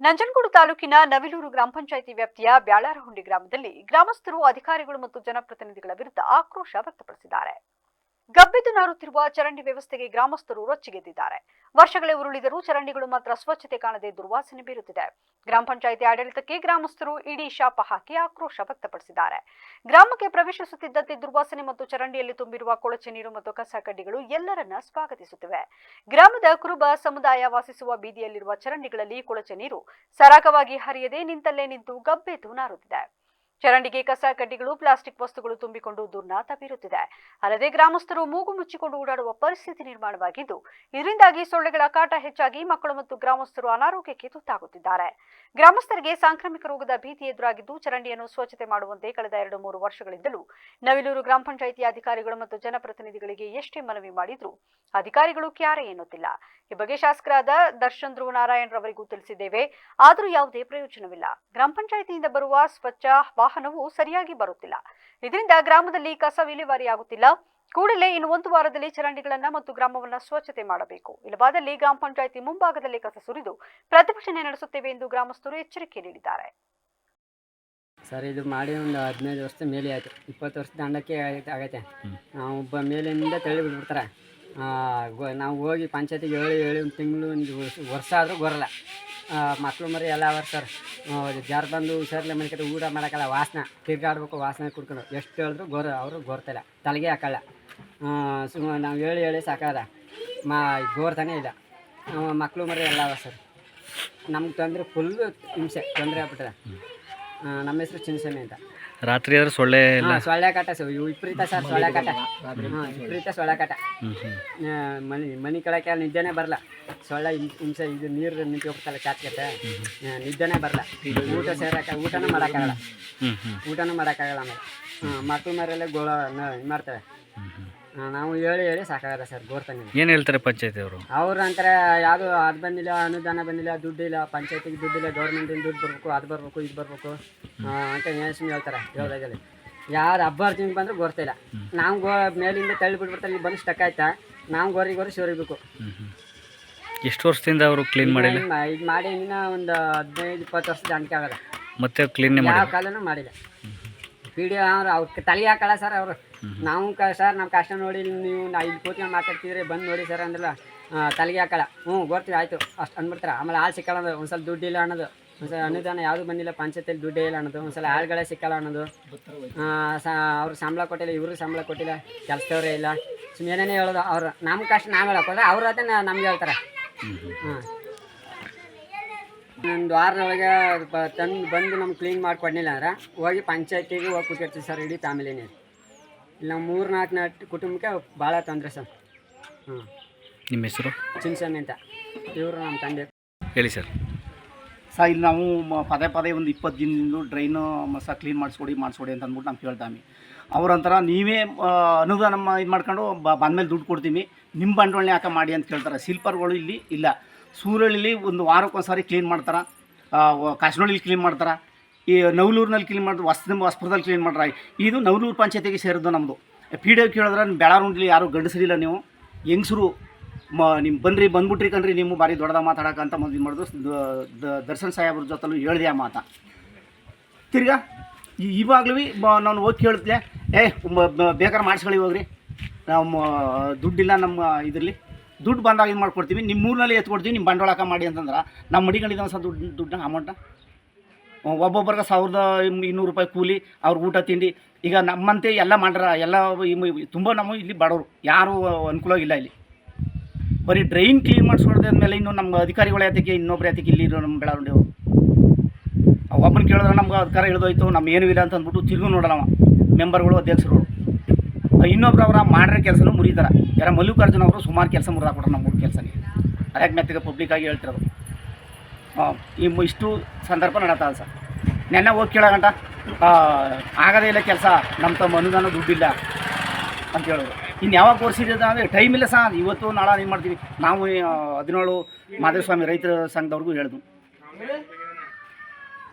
ನಂಜನಗೂಡು ತಾಲೂಕಿನ ನವಿಲೂರು ಗ್ರಾಮ ಪಂಚಾಯಿತಿ ವ್ಯಾಪ್ತಿಯ ಬ್ಯಾಳಾರಹುಂಡಿ ಗ್ರಾಮದಲ್ಲಿ ಗ್ರಾಮಸ್ಥರು ಅಧಿಕಾರಿಗಳು ಮತ್ತು ಜನಪ್ರತಿನಿಧಿಗಳ ವಿರುದ್ಧ ಆಕ್ರೋಶ ವ್ಯಕ್ತಪಡಿಸಿದ್ದಾರೆ. ಗಬ್ಬೆದ್ದು ನಾರುತ್ತಿರುವ ಚರಂಡಿ ವ್ಯವಸ್ಥೆಗೆ ಗ್ರಾಮಸ್ಥರು ರೊಚ್ಚಿಗೆದ್ದಿದ್ದಾರೆ. ವರ್ಷಗಳೇ ಉರುಳಿದರೂ ಚರಂಡಿಗಳು ಮಾತ್ರ ಸ್ವಚ್ಛತೆ ಕಾಣದೆ ದುರ್ವಾಸನೆ ಬೀರುತ್ತಿದೆ. ಗ್ರಾಮ ಪಂಚಾಯಿತಿ ಆಡಳಿತಕ್ಕೆ ಗ್ರಾಮಸ್ಥರು ಇಡೀ ಶಾಪ ಹಾಕಿ ಆಕ್ರೋಶ ವ್ಯಕ್ತಪಡಿಸಿದ್ದಾರೆ. ಗ್ರಾಮಕ್ಕೆ ಪ್ರವೇಶಿಸುತ್ತಿದ್ದಂತೆ ದುರ್ವಾಸನೆ ಮತ್ತು ಚರಂಡಿಯಲ್ಲಿ ತುಂಬಿರುವ ಕೊಳಚೆ ನೀರು ಮತ್ತು ಕಸ ಕಡ್ಡಿಗಳು ಎಲ್ಲರನ್ನ ಸ್ವಾಗತಿಸುತ್ತಿವೆ. ಗ್ರಾಮದ ಕುರುಬ ಸಮುದಾಯ ವಾಸಿಸುವ ಬೀದಿಯಲ್ಲಿರುವ ಚರಂಡಿಗಳಲ್ಲಿ ಕೊಳಚೆ ನೀರು ಸರಾಗವಾಗಿ ಹರಿಯದೆ ನಿಂತಲ್ಲೇ ನಿಂತು ಗಬ್ಬೆದ್ದು ನಾರುತ್ತಿದೆ. ಚರಂಡಿಗೆ ಕಸ ಕಡ್ಡಿಗಳು ಪ್ಲಾಸ್ಟಿಕ್ ವಸ್ತುಗಳು ತುಂಬಿಕೊಂಡು ದುರ್ನಾತ ಬೀರುತ್ತಿದೆ. ಅಲ್ಲದೆ ಗ್ರಾಮಸ್ಥರು ಮೂಗು ಮುಚ್ಚಿಕೊಂಡು ಓಡಾಡುವ ಪರಿಸ್ಥಿತಿ ನಿರ್ಮಾಣವಾಗಿದ್ದು, ಇದರಿಂದಾಗಿ ಸೊಳ್ಳೆಗಳ ಕಾಟ ಹೆಚ್ಚಾಗಿ ಮಕ್ಕಳು ಮತ್ತು ಗ್ರಾಮಸ್ಥರು ಅನಾರೋಗ್ಯಕ್ಕೆ ತುತ್ತಾಗುತ್ತಿದ್ದಾರೆ. ಗ್ರಾಮಸ್ಥರಿಗೆ ಸಾಂಕ್ರಾಮಿಕ ರೋಗದ ಭೀತಿ ಎದುರಾಗಿದ್ದು, ಚರಂಡಿಯನ್ನು ಸ್ವಚ್ಛತೆ ಮಾಡುವಂತೆ ಕಳೆದ 2-3 ವರ್ಷಗಳಿಂದಲೂ ನವಿಲೂರು ಗ್ರಾಮ ಪಂಚಾಯಿತಿ ಅಧಿಕಾರಿಗಳು ಮತ್ತು ಜನಪ್ರತಿನಿಧಿಗಳಿಗೆ ಎಷ್ಟೇ ಮನವಿ ಮಾಡಿದ್ರೂ ಅಧಿಕಾರಿಗಳು ಕ್ಯಾರೆ ಎನ್ನುತ್ತಿಲ್ಲ. ಈ ಬಗ್ಗೆ ಶಾಸಕರಾದ ದರ್ಶನ್ ಧ್ರುವ ನಾರಾಯಣ್ ರವರಿಗೂ ತಿಳಿಸಿದ್ದೇವೆ. ಆದರೂ ಯಾವುದೇ ಪ್ರಯೋಜನವಿಲ್ಲ. ಗ್ರಾಮ ಪಂಚಾಯಿತಿಯಿಂದ ಬರುವ ಸ್ವಚ್ಛ ವಾಹನವು ಸರಿಯಾಗಿ ಬರುತ್ತಿಲ್ಲ. ಇದರಿಂದ ಗ್ರಾಮದಲ್ಲಿ ಕಸ ವಿಲೇವಾರಿಯಾಗುತ್ತಿಲ್ಲ. ಕೂಡಲೇ ಇನ್ನು 1 ವಾರದಲ್ಲಿ ಚರಂಡಿಗಳನ್ನ ಮತ್ತು ಗ್ರಾಮವನ್ನ ಸ್ವಚ್ಛತೆ ಮಾಡಬೇಕು. ಇಲ್ಲವಾದಲ್ಲಿ ಗ್ರಾಮ ಪಂಚಾಯಿತಿ ಮುಂಭಾಗದಲ್ಲಿ ಕಸ ಸುರಿದು ಪ್ರತಿಭಟನೆ ನಡೆಸುತ್ತೇವೆ ಎಂದು ಗ್ರಾಮಸ್ಥರು ಎಚ್ಚರಿಕೆ ನೀಡಿದ್ದಾರೆ. ಸರ್, ಇದು ಮಾಡಿ ಒಂದು 15 ವರ್ಷದ ಮೇಲೆ ಆಯಿತು. 20 ವರ್ಷದ ದಂಡಕ್ಕೆ ಆಗೈತೆ. ನಾವು ಮೇಲಿಂದ ತಳ್ಳಿ ಬಿಟ್ಬಿಡ್ತಾರೆ. ನಾವು ಹೋಗಿ ಪಂಚಾಯತಿಗೆ ಹೇಳಿ ಒಂದು ತಿಂಗಳು ಒಂದು ವರ್ಷ ಆದರೂ ಬರಲ್ಲ. ಮಕ್ಕಳು ಮರಿ ಎಲ್ಲ ಅವರ್ ಸರ್. ಜಾರು ಬಂದು ಹುಷಾರಿಲ್ಲ ಮನೆಕತ್ತೆ ಊಟ ಮಾಡೋಕ್ಕಲ್ಲ. ವಾಸನೆ ತಿರ್ಗಾಡ್ಬೇಕು, ವಾಸನೆ ಕುಡ್ಕೊಂಡು ಎಷ್ಟು ಹೇಳಿದ್ರು ಅವರು ಗೋರ್ತಿಲ್ಲ, ತಲೆಗೆ ಹಾಕಲ್ಲ. ಸುಮ್ಮನೆ ನಾವು ಹೇಳಿ ಸಾಕಾದ ಗೋರ್ತಾನೇ ಇಲ್ಲ. ಮಕ್ಕಳು ಮರಿ ಎಲ್ಲ ಅವ ಸರ್. ನಮ್ಗೆ ತೊಂದರೆ ಫುಲ್ಲು ಹಿಂಸೆ ತೊಂದರೆ ಆಗ್ಬಿಟ್ಟದೆ. ನಮ್ಮ ಹೆಸರು ಚಿನ್ನಸ್ವಾಮಿ ಅಂತ. ರಾತ್ರಿ ಆದ್ರೆ ಸೊಳ್ಳೆ ಕಾಟ ಸರ್, ವಿಪರೀತ ಸರ್. ಸೊಳ್ಳೆ ಕಾಟ ವಿಪರೀತ ಸೊಳ್ಳೆ ಕಾಟ. ಮನೆ ಕೆಳಕ್ಕೆ ನಿದ್ದೆನೇ ಬರಲ್ಲ. ಸೊಳ್ಳೆ ಹಿಂಸೆ. ಇದು ನೀರು ನಿಂತು ಹೋಗ್ತಲ್ಲ ಚಾಚ್ಕತ್ತೆ, ನಿದ್ದೆನೇ ಬರಲ್ಲ. ಊಟನೂ ಮಾಡೋಕ್ಕಾಗಲ್ಲ. ಆಮೇಲೆ ಮಕ್ಕಳು ಮರೆಯಲ್ಲೇ ಇದು ಮಾಡ್ತೇವೆ. ನಾವು ಹೇಳಿ ಸಾಕಾಗಲ್ಲ ಸರ್. ಗೋರ್ತಾನೆ ಏನು ಹೇಳ್ತಾರೆ ಪಂಚಾಯತಿ ಅವರು ಅಂತಾರೆ, ಯಾವುದು ಅದು ಬಂದಿಲ್ಲ, ಅನುದಾನ ಬಂದಿಲ್ಲ, ದುಡ್ಡಿಲ್ಲ, ಪಂಚಾಯತಿಗೆ ದುಡ್ಡಿಲ್ಲ, ಗೌರ್ಮೆಂಟಿಂದ ದುಡ್ಡು ಬರಬೇಕು, ಅದು ಬರಬೇಕು, ಇದು ಬರಬೇಕು ಅಂತ ಸುಮ್ಮನೆ ಹೇಳ್ತಾರೆ. ಹೇಳೋದಾಗಲಿ ಯಾರು ಅಭ್ಯರ್ಥಿಗೆ ಬಂದರೂ ಗೋರ್ತಿಲ್ಲ. ನಾವು ಮೇಲಿಂದ ತಳ್ಳಿ ಬಿಟ್ಬಿಡ್ತಾರೆ. ಇಲ್ಲಿ ಬಂದು ಸ್ಟಕ್ ಆಯ್ತಾ, ನಾವು ಗೋರಿ ಸೋರಿಬೇಕು. ಎಷ್ಟು ವರ್ಷದಿಂದ ಅವರು ಕ್ಲೀನ್ ಮಾಡಿಲ್ಲ? ಇದು ಮಾಡಿ ಇನ್ನೂ ಒಂದು 15-20 ವರ್ಷದ ಅಂಕೆ ಆಗಲ್ಲ. ಮತ್ತೆ ಕ್ಲೀನ್ ಯಾವ ಕಾಲನೂ ಮಾಡಿಲ್ಲ. ಪಿ.ಡಿ. ಅವ್ರು ತಲೆ ಹಾಕಲ್ಲ ಸರ್. ಅವರು ನಾವು ಸರ್ ನಮ್ಮ ಕಷ್ಟ ನೋಡಿ ನೀವು ಇಲ್ಲಿ ಕೂತ್ಕೊಂಡು ಮಾತಾಡ್ತಿದ್ರೆ ಬಂದು ನೋಡಿ ಸರ್ ಅಂದ್ರಲ್ಲ, ತಲೆಗೆ ಹಾಕಲ್ಲ. ಗೊರ್ತೀವಿ ಆಯಿತು ಅಷ್ಟು ಅಂದ್ಬಿಡ್ತಾರೆ. ಆಮೇಲೆ ಆಳು ಸಿಕ್ಕಲ್ಲ ಅನ್ನೋದು, ಒಂದು ಸಲ ದುಡ್ಡಿಲ್ಲ ಅನ್ನೋದು, ಒಂದು ಸಲ ಅನುದಾನ ಯಾವುದು ಬಂದಿಲ್ಲ, ಪಂಚಾಯತಿಯಲ್ಲಿ ದುಡ್ಡೇ ಇಲ್ಲ ಅನ್ನೋದು, ಒಂದು ಸಲ ಆಳುಗಳೇ ಸಿಕ್ಕಲ್ಲ ಅನ್ನೋದು, ಅವ್ರು ಸಂಬಳ ಕೊಟ್ಟಿಲ್ಲ, ಇವರು ಸಂಬಳ ಕೊಟ್ಟಿಲ್ಲ, ಕೆಲಸದವರೇ ಇಲ್ಲ, ಸುಮ್ಮನೆ ಏನೇನೇ ಹೇಳೋದು. ಅವ್ರು ನಮ್ಮ ಕಷ್ಟ ನಾವು ಹೇಳೋಕ್ಕೋದ್ರೆ ಅವರು ಅದನ್ನು ನಮ್ಗೆ ಹೇಳ್ತಾರೆ. ಒಂದು ವಾರದೊಳಗೆ ಬಂದು ನಮ್ಗೆ ಕ್ಲೀನ್ ಮಾಡಿಕೊಡ್ಲಿಲ್ಲ ಅಂದ್ರೆ ಹೋಗಿ ಪಂಚಾಯತಿಗೆ ಹೋಗಿ ಕೂತಿರ್ತೀವಿ ಸರ್. ಇಡೀ ಫ್ಯಾಮಿಲಿನೇ ಇಲ್ಲ. 3-4 ಕುಟುಂಬಕ್ಕೆ ಭಾಳ ತೊಂದರೆ ಸರ್. ನಿಮ್ಮ ಹೆಸರು? ಚಿನ್ನಸ್ವಾಮಿ ಅಂತ. ಇವರು ನಮ್ಮ ತಂದೆ. ಹೇಳಿ ಸರ್. ಇಲ್ಲಿ ನಾವು ಪದೇ ಒಂದು 20 ದಿನದಿಂದ ಡ್ರೈನು ಕ್ಲೀನ್ ಮಾಡಿಸ್ಕೊಡಿ ಅಂತ ಅಂದ್ಬಿಟ್ಟು ನಾವು ಕೇಳ್ತಾವೆ. ಅವ್ರಂತರ ನೀವೇ ಅನುದಾನ ಇದು ಮಾಡ್ಕೊಂಡು ಬಂದಮೇಲೆ ದುಡ್ಡು ಕೊಡ್ತೀವಿ, ನಿಮ್ಮ ಬಂಡವಾಳನೇ ಯಾಕೆ ಮಾಡಿ ಅಂತ ಕೇಳ್ತಾರೆ. ಶಿಲ್ಪರ್ಗಳು ಇಲ್ಲಿ ಇಲ್ಲ. ಸೂರಳ್ಳಿಲಿ ಒಂದು ವಾರಕ್ಕೊಂದ್ಸಾರಿ ಕ್ಲೀನ್ ಮಾಡ್ತಾರೆ. ಕಾಸನಹಳ್ಳಿಲಿ ಕ್ಲೀನ್ ಮಾಡ್ತಾರೆ. ಈ ನವಲೂರಿನಲ್ಲಿ ಕ್ಲೀನ್ ಮಾಡಿದ್ರು, ಹೊಸಪುರದಲ್ಲಿ ಕ್ಲೀನ್ ಮಾಡ್ರೆ. ಇದು ನವಲೂರು ಪಂಚಾಯತಿಗೆ ಸೇರಿದ್ದು ನಮ್ಮದು. ಪಿ.ಡಿ. ಕೇಳಿದ್ರೆ ಬೆಳಾರುಂಡ್ಲಿ ಯಾರು ಗಂಡಸರಿಲ್ಲ, ನೀವು ಹೆಂಗಸರು ನಿಮ್ಮ ಬಂದ್ಬಿಟ್ರಿ ಕಣ್ರಿ, ನೀವು ಭಾರಿ ದೊಡ್ಡದ ಮಾತಾಡೋಕ್ಕಂತ ಇದು ಮಾಡಿದ್ರು. ದರ್ಶನ್ ಸಾಹೇಬ್ರ ಜೊತೆಲೂ ಹೇಳಿದೆ ಆ ಮಾತಾ. ತಿರ್ಗಾ ಇವಾಗಲೂ ನಾನು ಹೋಗಿ ಕೇಳಿದ್ಲೆ, ಬೇಕಾದ್ರೆ ಮಾಡಿಸ್ಕೊಳ್ಳಿ ಹೋಗ್ರಿ, ನಮ್ಮ ದುಡ್ಡಿಲ್ಲ ನಮ್ಮ ಇದರಲ್ಲಿ, ದುಡ್ಡು ಬಂದಾಗ ಇದು ಮಾಡ್ಕೊಡ್ತೀವಿ, ನಿಮ್ಮ ಊರಿನಲ್ಲಿ ಎತ್ಕೊಡ್ತೀವಿ, ನಿಮ್ಮ ಬಂಡವಾಳ ಮಾಡಿ ಅಂತಂದ್ರೆ ನಮ್ಮ ಮಡಿಕೊಂಡಿದ್ದ ಒಂದು ಸಲ ದುಡ್ಡನ್ನ ಅಮೌಂಟ ಒಬ್ಬೊಬ್ಬರಿಗೆ 1200 ರೂಪಾಯಿ ಕೂಲಿ, ಅವ್ರ ಊಟ ತಿಂಡಿ. ಈಗ ನಮ್ಮಂತೆ ಎಲ್ಲ ಮಾಡ್ರ, ಎಲ್ಲ ತುಂಬ ನಮ್ಮ ಇಲ್ಲಿ ಬಡವರು ಯಾರೂ ಅನುಕೂಲ ಇಲ್ಲ. ಇಲ್ಲಿ ಬರೀ ಡ್ರೈನ್ ಕ್ಲೀನ್ ಮಾಡಿಸ್ಕೊಡ್ದೆ ಅಂದಮೇಲೆ ಇನ್ನು ನಮ್ಮ ಅಧಿಕಾರಿಗಳ ಯಾತಕ್ಕೆ, ಇನ್ನೊಬ್ರು ಯಾತಕ್ಕೆ ಇಲ್ಲಿ ಇರೋ ನಮ್ಮ ಬೆಳವಣಿಗೆ ಒಬ್ಬನ ಕೇಳಿದ್ರೆ ನಮ್ಗೆ ಅಧಿಕಾರ ಇಳಿದೋಯ್ತು, ನಮ್ಮ ಏನೂ ಇಲ್ಲ ಅಂತ ಅಂದ್ಬಿಟ್ಟು ತಿರುಗು ನೋಡೋಣ ಮೆಂಬರ್ಗಳು, ಅಧ್ಯಕ್ಷರು. ಇನ್ನೊಬ್ರು ಅವರ ಮಾಡ್ರೆ ಕೆಲಸನೂ ಮುರಿತಾರೆ. ಯಾರ ಮಲ್ಲಿಕಾರ್ಜುನ ಅವರು ಸುಮಾರು ಕೆಲಸ ಮುರಿದಾಕೊಟ್ರು ನಮ್ಮ 3 ಕೆಲಸನೇ. ಅದಕ್ಕೆ ಮೆತ್ತಗೆ ಪಬ್ಲಿಕ್ಕಾಗಿ ಹೇಳ್ತಿರೋದು. ಇಷ್ಟು ಸಂದರ್ಭ ನಡೀತದೆ ಸರ್. ನೆನ್ನೆ ಹೋಗಿ ಕೇಳೋಗಂಟ ಆಗೋದೇ ಇಲ್ಲ ಕೆಲಸ, ನಮ್ಮ ತಮ್ಮ ಅನುದಾನ ದುಡ್ಡಿಲ್ಲ ಅಂತ ಹೇಳೋದು. ಇನ್ನು ಯಾವಾಗ ಕೋರ್ಸಿದೆ ಅಂದರೆ ಟೈಮ್ ಇಲ್ಲ ಸರ್. ಇವತ್ತು ನಾಳೆ ಏನು ಮಾಡ್ತೀವಿ ನಾವು. 17 ಮಾದೇವಸ್ವಾಮಿ ರೈತರ ಸಂಘದವ್ರಿಗೂ ಹೇಳಿದ್ವು.